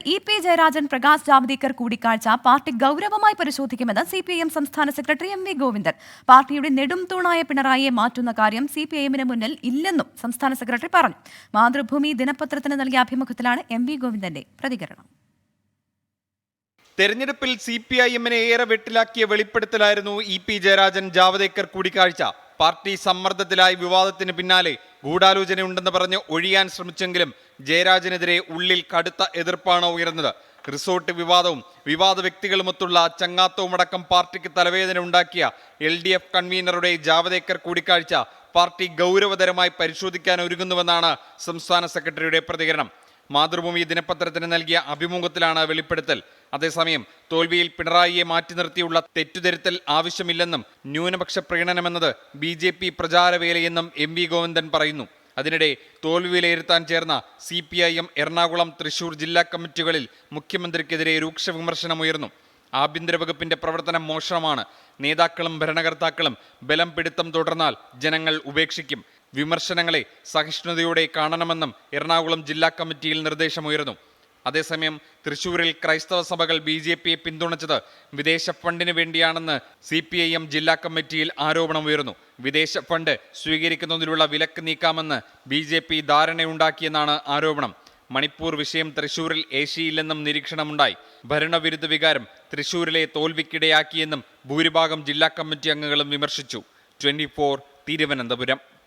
EP. Jayarajan Prakash Javadekar കൂടിക്കാഴ്ച party ഗൗരവമായി പരിശോധിക്കുമെന്ന് CPIM സംസ്ഥാന സെക്രട്ടറി M.V. ഗോവിന്ദൻ. പാർട്ടിയുടെ നെടും തൂണായ പിണറായിയെ മാറ്റുന്ന കാര്യം CPIM-ന് മുന്നിൽ ഇല്ലെന്നും സംസ്ഥാന സെക്രട്ടറി പറഞ്ഞു. മാതൃഭൂമി ദിനപത്രത്തിന് നൽകിയ അഭിമുഖത്തിലാണ് M.V. ഗോവിന്ദന്റെ പ്രതികരണം. തെരഞ്ഞെടുപ്പിൽ CPIM-നെ ഏറെ വെട്ടിലാക്കിയ വെളിപ്പെടുത്തലായിരുന്നു ഇ.പി. ജയരാജൻ ജാവ്ദേക്കർ കൂടിക്കാഴ്ച. പാർട്ടി സമ്മർദ്ദത്തിലായി വിവാദത്തിന് പിന്നാലെ ഗൂഢാലോചനയുണ്ടെന്ന് പറഞ്ഞ് ഒഴിയാൻ ശ്രമിച്ചെങ്കിലും ജയരാജനെതിരെ ഉള്ളിൽ കടുത്ത എതിർപ്പാണ് ഉയർന്നത്. റിസോർട്ട് വിവാദവും വിവാദ വ്യക്തികളുമൊത്തുള്ള ചങ്ങാത്തവുമടക്കം പാർട്ടിക്ക് തലവേദന ഉണ്ടാക്കിയ LDF കൺവീനറുടെ ജാവ്ദേക്കർ കൂടിക്കാഴ്ച പാർട്ടി ഗൗരവതരമായി പരിശോധിക്കാൻ ഒരുങ്ങുന്നുവെന്നാണ് സംസ്ഥാന സെക്രട്ടറിയുടെ പ്രതികരണം. മാതൃഭൂമി ദിനപത്രത്തിന് നൽകിയ അഭിമുഖത്തിലാണ് വെളിപ്പെടുത്തൽ. അതേസമയം തോൽവിയിൽ പിണറായിയെ മാറ്റി നിർത്തിയുള്ള തെറ്റുതിരുത്തൽ ആവശ്യമില്ലെന്നും ന്യൂനപക്ഷ പ്രീണനമെന്നത് BJP പ്രചാരവേലയെന്നും M.V. ഗോവിന്ദൻ പറയുന്നു. അതിനിടെ തോൽവി വിലയിരുത്താൻ ചേർന്ന CPIM എറണാകുളം, തൃശൂർ ജില്ലാ കമ്മിറ്റികളിൽ മുഖ്യമന്ത്രിക്കെതിരെ രൂക്ഷ വിമർശനമുയർന്നു. ആഭ്യന്തര വകുപ്പിന്റെ പ്രവർത്തനം മോശമാണ്. നേതാക്കളും ഭരണകർത്താക്കളും ബലം പിടുത്തം തുടർന്നാൽ ജനങ്ങൾ ഉപേക്ഷിക്കും. വിമർശനങ്ങളെ സഹിഷ്ണുതയോടെ കാണണമെന്നും എറണാകുളം ജില്ലാ കമ്മിറ്റിയിൽ നിർദ്ദേശമുയർന്നു. അതേസമയം തൃശൂരിൽ ക്രൈസ്തവ സഭകൾ BJPയെ പിന്തുണച്ചത് വിദേശ ഫണ്ടിന് വേണ്ടിയാണെന്ന് CPIM ജില്ലാ കമ്മിറ്റിയിൽ ആരോപണമുയർന്നു. വിദേശ ഫണ്ട് സ്വീകരിക്കുന്നതിനുള്ള വിലക്ക് നീക്കാമെന്ന് BJP ധാരണയുണ്ടാക്കിയെന്നാണ് ആരോപണം. മണിപ്പൂർ വിഷയം തൃശൂരിൽ ഏശിയില്ലെന്നും നിരീക്ഷണമുണ്ടായി. ഭരണവിരുദ്ധ വികാരം തൃശൂരിലെ തോൽവിക്കിടയാക്കിയെന്നും ഭൂരിഭാഗം ജില്ലാ കമ്മിറ്റി അംഗങ്ങളും വിമർശിച്ചു. 24 തിരുവനന്തപുരം.